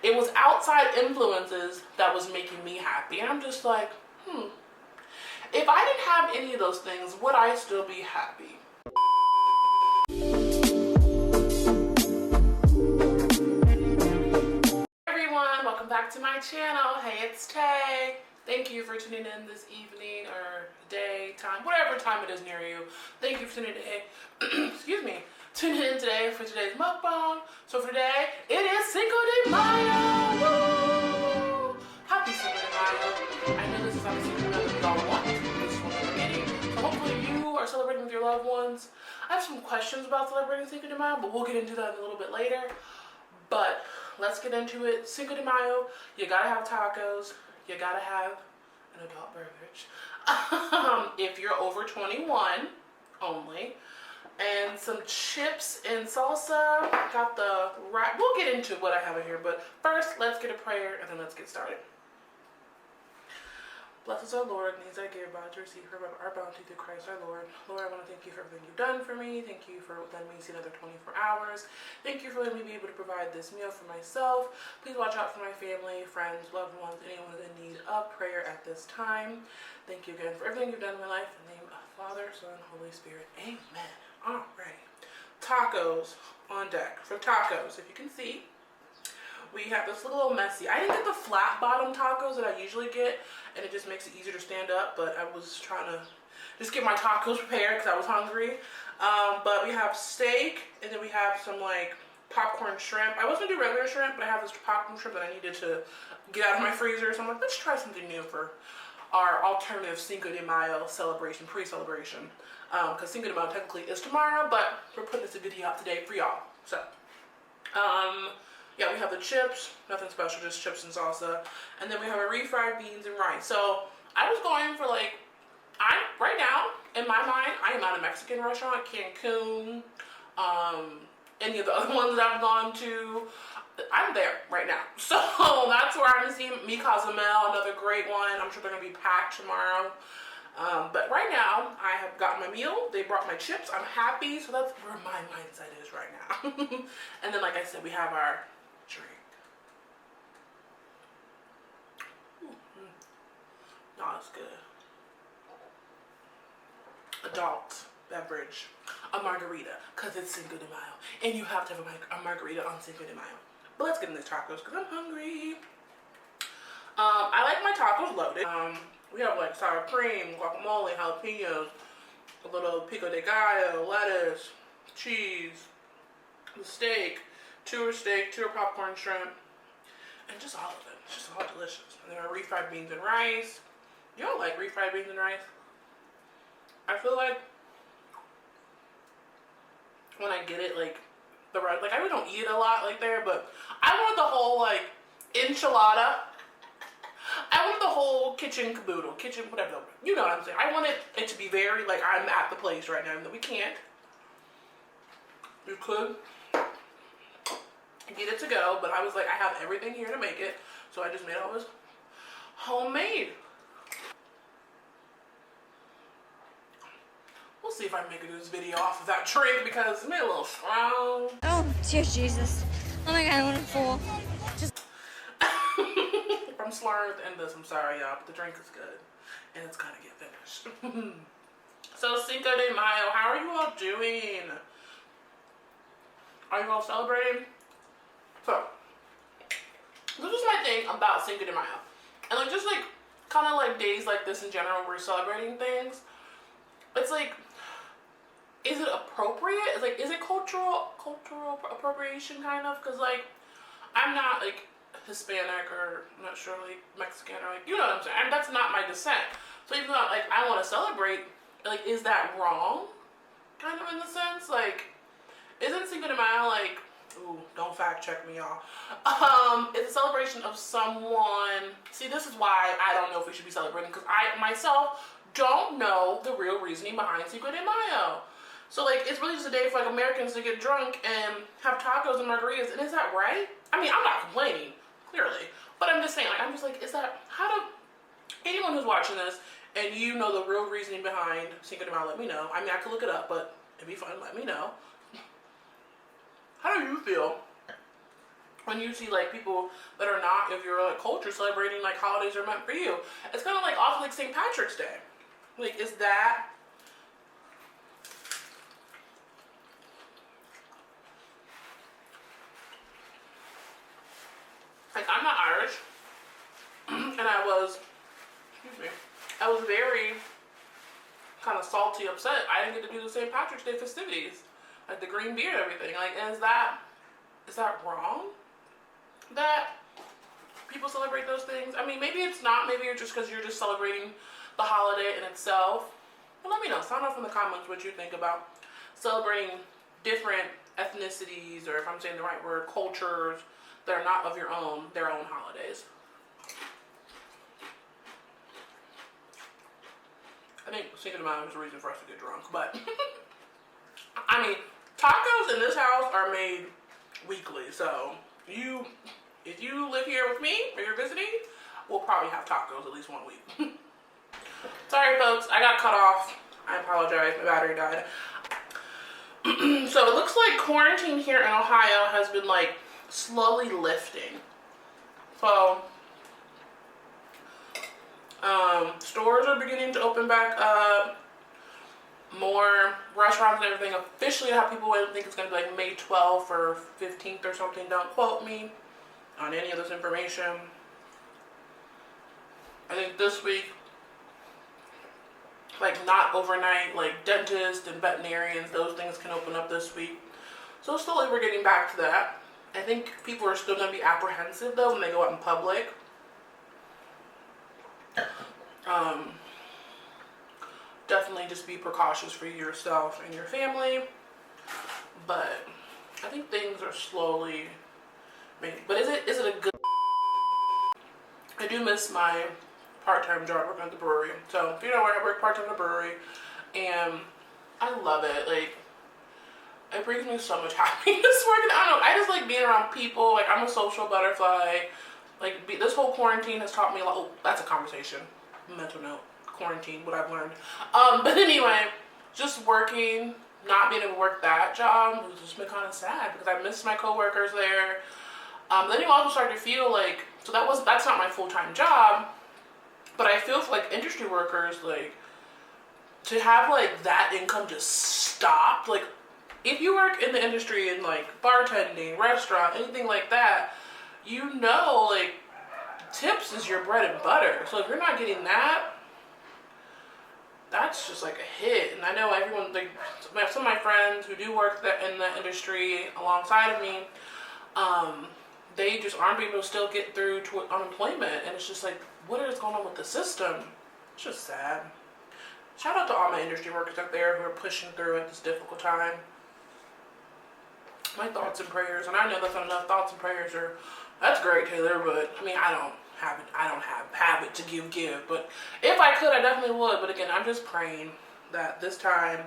it was outside influences that was making me happy. And I'm just like, if I didn't have any of those things, would I still be happy? Welcome back to my channel. Hey, it's Tay. Thank you for tuning in this evening or day, time, whatever time it is near you. Thank you for tuning in. Excuse me. Tuning in today for today's mukbang. So for today, it is Cinco de Mayo. Woo! Happy Cinco de Mayo. I know this is obviously another we all want. This is one at the beginning. So hopefully you are celebrating with your loved ones. I have some questions about celebrating Cinco de Mayo, but we'll get into that a little bit later. But let's get into it. Cinco de Mayo, you gotta have tacos. You gotta have an adult beverage. If you're over 21 only. And some chips and salsa. Got the right. We'll get into what I have in here. But first, let's get a prayer and then let's get started. Bless us, our Lord, and these I give about to receive her our bounty through Christ our Lord. Lord, I want to thank you for everything you've done for me. Thank you for letting me see another 24 hours. Thank you for letting me be able to provide this meal for myself. Please watch out for my family, friends, loved ones, anyone in need of prayer at this time. Thank you again for everything you've done in my life. In the name of Father, Son, Holy Spirit. Amen. Alright. Tacos on deck. For tacos, if you can see, we have this a little messy. I didn't get the flat bottom tacos that I usually get, and it just makes it easier to stand up, but I was trying to just get my tacos prepared because I was hungry. But we have steak, and then we have some like popcorn shrimp. I was going to do regular shrimp, but I have this popcorn shrimp that I needed to get out of my freezer, so I'm like, let's try something new for our alternative Cinco de Mayo celebration, pre-celebration. Because Cinco de Mayo technically is tomorrow, but we're putting this video out today for y'all. So, yeah, we have the chips, nothing special, just chips and salsa. And then we have our refried beans and rice. So I was going for like, right now, in my mind, I am at a Mexican restaurant, Cancun, any of the other ones that I've gone to. I'm there right now. So that's where I'm seeing Mi Cozumel, another great one. I'm sure they're going to be packed tomorrow. But right now, I have gotten my meal. They brought my chips. I'm happy. So that's where my mindset is right now. And then, like I said, we have our drink. No, it's good. Adult beverage. A margarita. Because it's Cinco de Mayo. And you have to have a margarita on Cinco de Mayo. But let's get into the tacos because I'm hungry. I like my tacos loaded. We have like sour cream, guacamole, jalapenos, a little pico de gallo, lettuce, cheese, the steak, two are popcorn shrimp, and just all of it. It's just all delicious. And there are refried beans and rice. You don't like refried beans and rice? I feel like when I get it, like the rice, like I really don't eat it a lot like there, but I want the whole like enchilada. I want the whole kitchen caboodle, whatever, you know what I'm saying. I want it to be very, like, I'm at the place right now, even though we can't. You could get it to go, but I was like, I have everything here to make it, so I just made all this homemade. We'll see if I can make this video off of that drink because it's made a little strong. Oh, dear Jesus. Oh my God, I want to fall. I'm slurring at the end of this, I'm sorry y'all, but the drink is good and it's gonna get finished. So Cinco de Mayo, how are you all doing? Are you all celebrating? So this is my thing about Cinco de Mayo, and like just like kind of like days like this in general, we're celebrating things. It's like, is it appropriate? It's like, is it cultural appropriation kind of? Because like I'm not like Hispanic or I'm not sure like Mexican or like, you know what I'm saying, and that's not my descent. So even though like I want to celebrate, like is that wrong? Kind of in the sense, like isn't Cinco de Mayo like, ooh, don't fact check me y'all, it's a celebration of someone. See, this is why I don't know if we should be celebrating, because I myself don't know the real reasoning behind Cinco de Mayo. So like it's really just a day for like Americans to get drunk and have tacos and margaritas, and is that right? I mean, I'm not complaining, clearly, but I'm just saying, like, I'm just like, is that, how do, anyone who's watching this and you know the real reasoning behind Cinco de Mayo, let me know. I mean, I could look it up, but it'd be fun, let me know. How do you feel when you see like people that are not of your like culture celebrating like holidays are meant for you. It's kind of like also like St. Patrick's Day. Like, is that like, I'm not Irish, and I was very kind of salty, upset. I didn't get to do the St. Patrick's Day festivities, like the green beer and everything. Like, is that wrong that people celebrate those things? I mean, maybe it's not. Maybe it's just because you're just celebrating the holiday in itself. But let me know. Sound off in the comments what you think about celebrating different ethnicities, or if I'm saying the right word, cultures that are not of their own holidays. I think Cinco de Mayo is a reason for us to get drunk, but I mean, tacos in this house are made weekly, so if you live here with me or you're visiting, we'll probably have tacos at least one week. Sorry folks, I got cut off. I apologize, my battery died. So it looks like quarantine here in Ohio has been like slowly lifting. So stores are beginning to open back up. More restaurants and everything. Officially, how people would think it's going to be like May 12th or 15th or something. Don't quote me on any of this information. I think this week, like not overnight, like dentists and veterinarians, those things can open up this week. So slowly we're getting back to that. I think people are still going to be apprehensive though when they go out in public. Definitely just be precautious for yourself and your family. But I think things are slowly making. But is it a good? I do miss my part-time job working at the brewery. So if you know where I work part-time at the brewery, and I love it. Like, it brings me so much happiness working. I don't know. I just like being around people. Like, I'm a social butterfly. Like, this whole quarantine has taught me a lot. Oh, that's a conversation. Mental note. Quarantine, what I've learned. But anyway, just working, not being able to work that job was just been kind of sad because I missed my coworkers there. Then you also start to feel like, so that's not my full-time job, but I feel for like industry workers, like to have like that income just stop. Like if you work in the industry in like bartending, restaurant, anything like that, you know, like tips is your bread and butter. So if you're not getting that, that's just like a hit. And I know everyone, like some of my friends who do work in the industry alongside of me, they just aren't able to still get through to unemployment. And it's just like, what is going on with the system? It's just sad. Shout out to all my industry workers out there who are pushing through at this difficult time. My thoughts and prayers, and I know that's not enough. Thoughts and prayers are, that's great, Taylor, but I mean, I don't have it to give, but if I could, I definitely would. But again, I'm just praying that this time,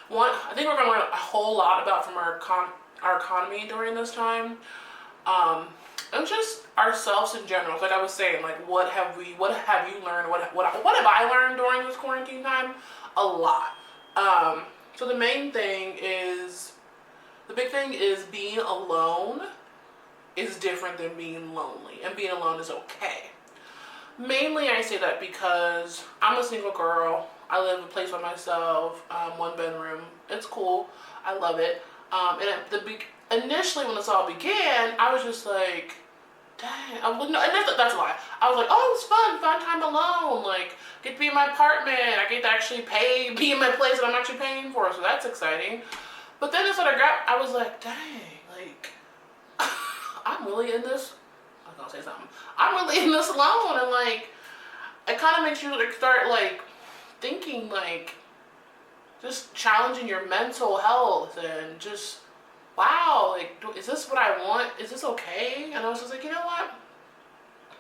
I think we're going to learn a whole lot about from our economy during this time, and just ourselves in general. Like I was saying, like what have you learned? What have I learned during this quarantine time? A lot. So the big thing is being alone is different than being lonely, and being alone is okay. Mainly I say that because I'm a single girl. I live in a place by myself, one bedroom. It's cool. I love it. And initially when this all began, I was just like, dang. That's a lie. I was like, oh, it's fun time alone. Like, get to be in my apartment. I get to actually be in my place that I'm actually paying for. So that's exciting. But then I was like, dang, like, I'm really in this. I was gonna say something. I'm really in this alone, and like, it kind of makes you like start like thinking like, just challenging your mental health and just, wow, like, is this what I want? Is this okay? And I was just like, you know what?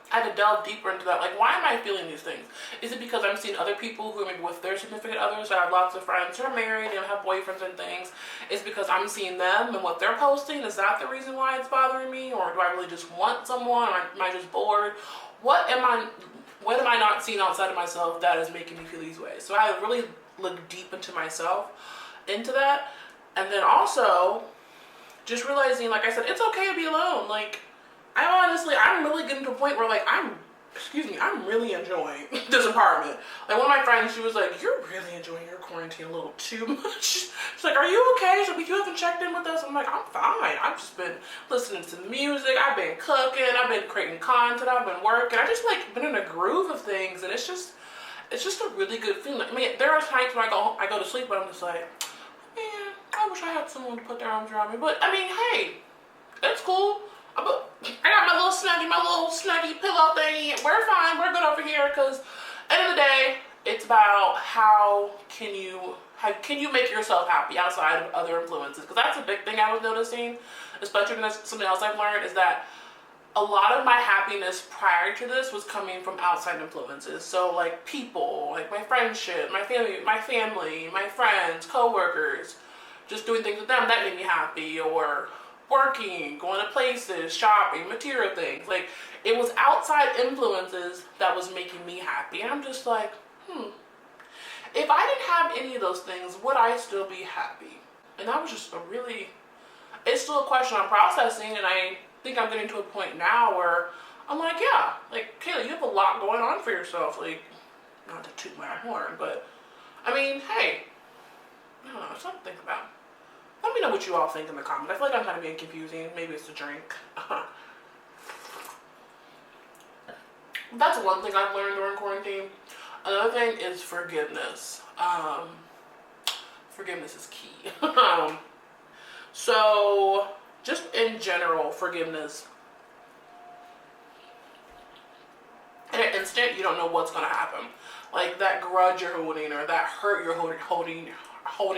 I had to delve deeper into that. Like, why am I feeling these things? Is it because I'm seeing other people who are maybe with their significant others? I have lots of friends who are married and have boyfriends and things. Is it because I'm seeing them and what they're posting? Is that the reason why it's bothering me? Or do I really just want someone? Or am I just bored? What am I not seeing outside of myself that is making me feel these ways? So I really look deep into myself, into that. And then also, just realizing, like I said, it's okay to be alone. Like, I'm really getting to a point where like I'm really enjoying this apartment. Like one of my friends, she was like, "You're really enjoying your quarantine a little too much." She's like, "Are you okay? So you haven't checked in with us?" I'm like, "I'm fine. I've just been listening to music. I've been cooking. I've been creating content. I've been working. I just like been in a groove of things, and it's just a really good feeling. I mean, there are times when I go to sleep, but I'm just like, man, I wish I had someone to put their arms around me. But I mean, hey, it's cool. I got my little snuggie pillow thingy. We're fine. We're good over here. Cause end of the day, it's about how can you make yourself happy outside of other influences? Because that's a big thing I was noticing, especially when something else I've learned is that a lot of my happiness prior to this was coming from outside influences. So like people, like my friendship, my family, my friends, coworkers, just doing things with them that made me happy, or working, going to places, shopping, material things. Like it was outside influences that was making me happy. And I'm just like, if I didn't have any of those things, would I still be happy? And that was just it's still a question I'm processing, and I think I'm getting to a point now where I'm like, yeah, like Kayla, you have a lot going on for yourself. Like, not to toot my horn, but I mean, hey, I don't know, it's something to think about. Let me know what you all think in the comments. I feel like I'm kind of being confusing. Maybe it's the drink. That's one thing I've learned during quarantine. Another thing is forgiveness. Forgiveness is key. So, just in general, forgiveness. In an instant, you don't know what's going to happen. Like that grudge you're holding, or that hurt you're holding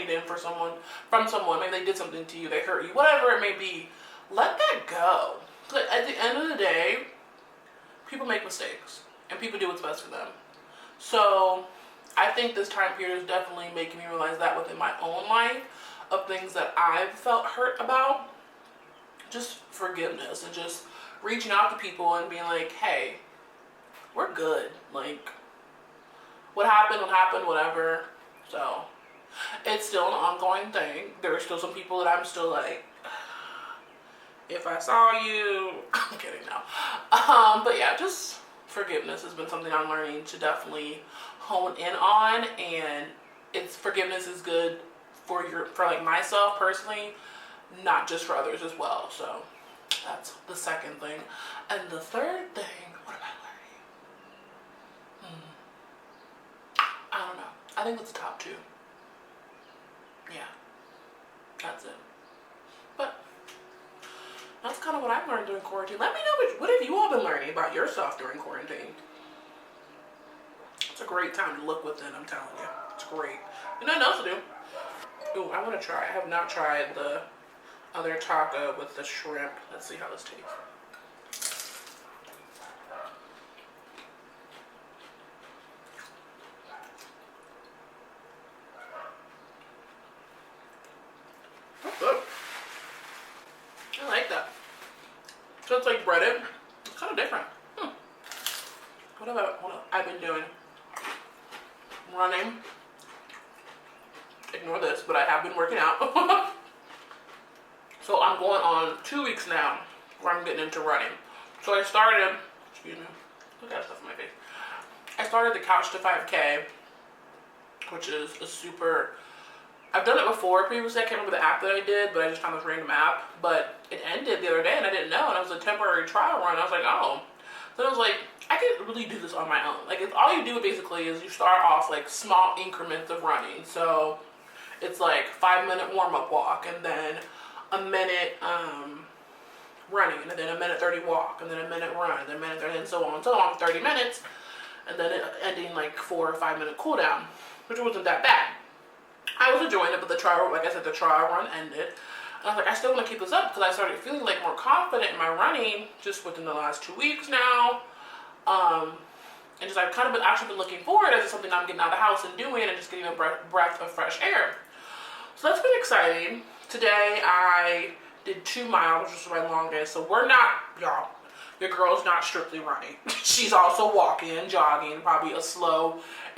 in from someone. Maybe they did something to you, they hurt you, whatever it may be. Let that go. But at the end of the day, people make mistakes, and people do what's best for them. So I think this time period is definitely making me realize that within my own life, of things that I've felt hurt about. Just forgiveness, and just reaching out to people and being like, hey, we're good. Like, what happened, whatever. So it's still an ongoing thing. There are still some people that I'm still like, if I saw you, I'm kidding now. But yeah, just forgiveness has been something I'm learning to definitely hone in on, and forgiveness is good for like myself personally, not just for others as well. So that's the second thing. And the third thing, what am I learning? I don't know. I think it's the top two. Yeah, that's it. But that's kind of what I've learned during quarantine. Let me know what have you all been learning about yourself during quarantine. It's a great time to look within, I'm telling you. It's great. You know what else to do? Ooh, I want to try. I have not tried the other taco with the shrimp. Let's see how this tastes. That's good. I like that. So it's like breaded. It's kind of different. What have I been doing? Running. Ignore this, but I have been working out. So I'm going on 2 weeks now where I'm getting into running. So I started, excuse me, look at that stuff in my face. I started the Couch to 5K, which is I've done it before previously. I can't remember the app that I did, but I just found this random app. But it ended the other day and I didn't know, and it was a temporary trial run. I was like, oh. So I was like, I could really do this on my own. Like, it's all you do basically is you start off like small increments of running. So it's like 5-minute warm-up walk, and then a minute running, and then a minute 30 walk, and then a minute run, and then a minute 30, and so on, 30 minutes, and then ending like 4 or 5 minute cool down, which wasn't that bad. I was enjoying it, but the trial run ended. And I was like, I still want to keep this up, because I started feeling like more confident in my running just within the last 2 weeks now. And just I've kind of actually been looking forward as something I'm getting out of the house and doing, and just getting a breath of fresh air. So that's been exciting. Today I did 2 miles, which was my longest. So we're not, y'all, your girl's not strictly running. She's also walking and jogging, probably it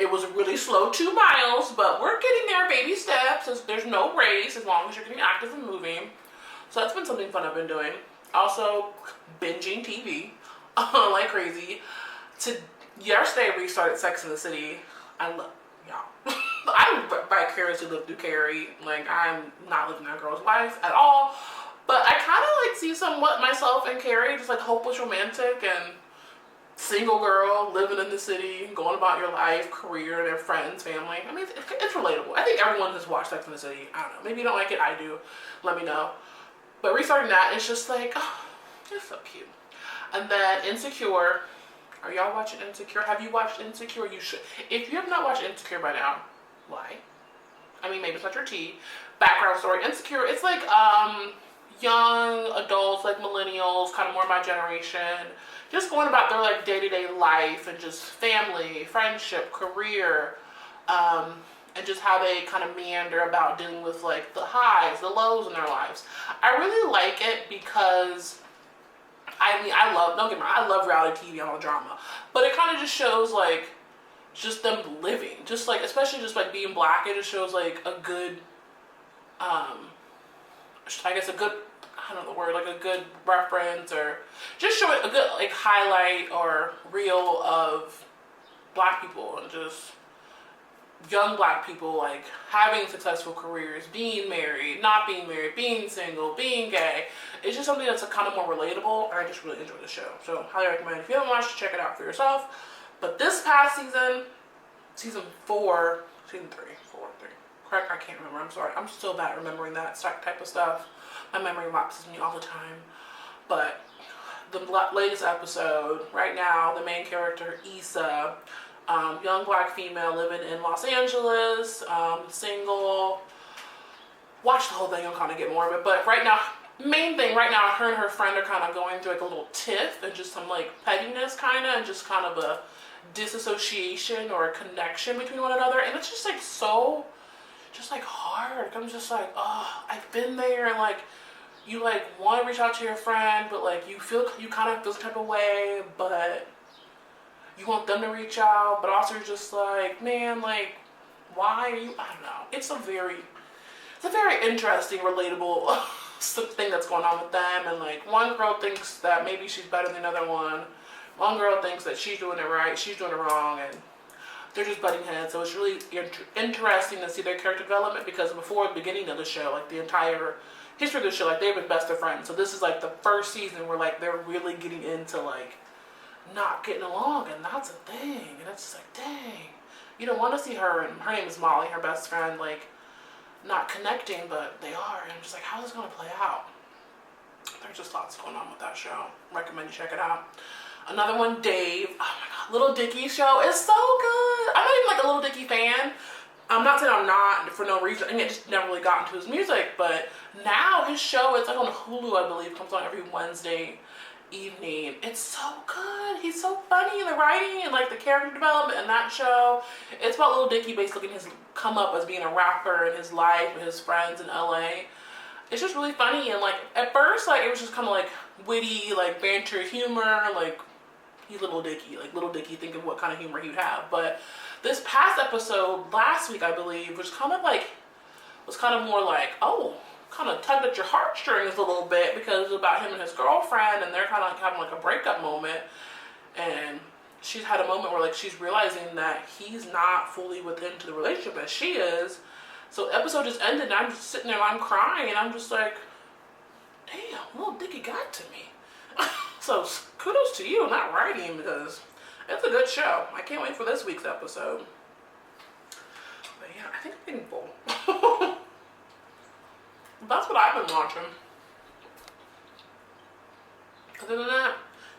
was a really slow 2 miles, but we're getting there, baby steps. There's no race as long as you're getting active and moving. So that's been something fun I've been doing. Also, binging TV like crazy. Yesterday we started Sex in the City. I love y'all. I vicariously live through Carrie. Like, I'm not living that girl's life at all. But I kind of like see somewhat myself in Carrie, just like hopeless romantic and single girl living in the city, going about your life, career, their friends, family. I mean, it's relatable. I think everyone has watched Sex in the City. I don't know. Maybe you don't like it. I do. Let me know. But restarting that, it's just like, oh, it's so cute. And then Insecure. Are y'all watching Insecure? Have you watched Insecure? You should. If you have not watched Insecure by now, why? I mean, maybe it's not your tea. Background story. Insecure, it's like young adults, like millennials, kind of more my generation, just going about their like day-to-day life and just family, friendship, career, and just how they kind of meander about dealing with like the highs, the lows in their lives. I really like it because I mean, don't get me wrong, I love reality TV and all the drama, but it kind of just shows like just them living, just like, especially just like being black, it just shows like a good, I guess a good, I don't know the word, like a good reference, or just showing a good like highlight or reel of black people and just young black people like having successful careers, being married, not being married, being single, being gay. It's just something that's kind of more relatable. I just really enjoy the show, so highly recommend. If you haven't watched, check it out for yourself. But this past season, season 3, correct? I can't remember. I'm sorry. I'm still bad at remembering that type of stuff. My memory lapses me all the time. But the latest episode, right now, the main character, Issa, young black female living in Los Angeles, single. Watch the whole thing, you'll kind of get more of it. But right now, main thing right now, her and her friend are kind of going through like a little tiff and just some like pettiness kind of, and just kind of a disassociation or a connection between one another. And it's just like so, just like hard. I'm just like, oh, I've been there, and like, you like want to reach out to your friend, but like you kind of feel some type of way, but you want them to reach out, but also you're just like, man, like, why are you, I don't know. It's a very interesting, relatable thing that's going on with them. And like, one girl thinks that maybe she's better than the other one. One girl thinks that she's doing it right, she's doing it wrong, and they're just butting heads. So it's really interesting to see their character development, because before the beginning of the show, like the entire history of the show, like they've been best of friends. So this is like the first season where like they're really getting into like not getting along, and that's a thing. And it's just like, dang, you don't want to see her, and her name is Molly, her best friend, like not connecting, but they are. And I'm just like, how is this going to play out? There's just lots going on with that show. Recommend you check it out. Another one, Dave. Oh my god, Little Dicky's show is so good. I'm not even like a Little Dicky fan. I'm not saying I'm not for no reason. I mean, I just never really got into his music, but now his show, it's like on Hulu, I believe, comes on every Wednesday evening. It's so good. He's so funny in the writing and like the character development in that show. It's about Little Dicky basically his come up as being a rapper in his life with his friends in LA. It's just really funny, and like at first like it was just kind of like witty, like banter humor, like he's Little Dicky, like Little Dicky, think of what kind of humor he would have. But this past episode last week, I believe, was kind of more like, oh, kind of tugged at your heartstrings a little bit, because it was about him and his girlfriend, and they're kind of like having like a breakup moment, and she's had a moment where like she's realizing that he's not fully into the relationship as she is. So the episode just ended, and I'm just sitting there and I'm crying, and I'm just like, damn, Little Dicky got to me. So kudos to you not writing, because it's a good show. I can't wait for this week's episode. But yeah, I think I'm getting full. That's what I've been watching. Other than that,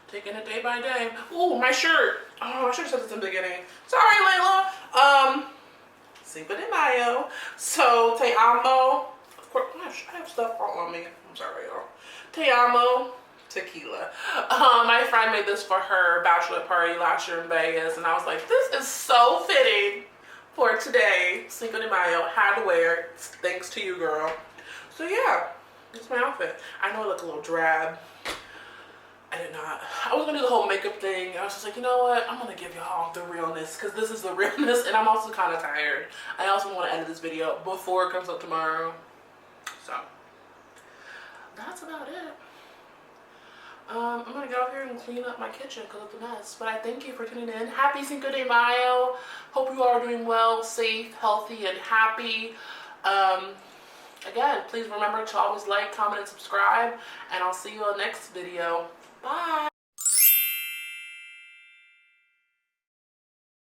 taking it day by day. Ooh, my shirt. Oh, I should have said this in the beginning. Sorry, Layla. Cinco de Mayo. So, te amo. Of course, I have stuff all on me. I'm sorry, y'all. Te amo. Tequila. My friend made this for her bachelorette party last year in Vegas, and I was like, this is so fitting for today, Cinco de Mayo. Had to wear it. Thanks to you, girl. So yeah, that's my outfit. I know I look a little drab. I was gonna do the whole makeup thing. I was just like, you know what? I'm gonna give y'all the realness, because this is the realness, and I'm also kind of tired. I also want to edit this video before it comes up tomorrow. So that's about it. I'm gonna go out here and clean up my kitchen because it's a mess. But I thank you for tuning in. Happy Cinco de Mayo. Hope you all are doing well, safe, healthy, and happy. Again, please remember to always like, comment, and subscribe. And I'll see you on the next video. Bye.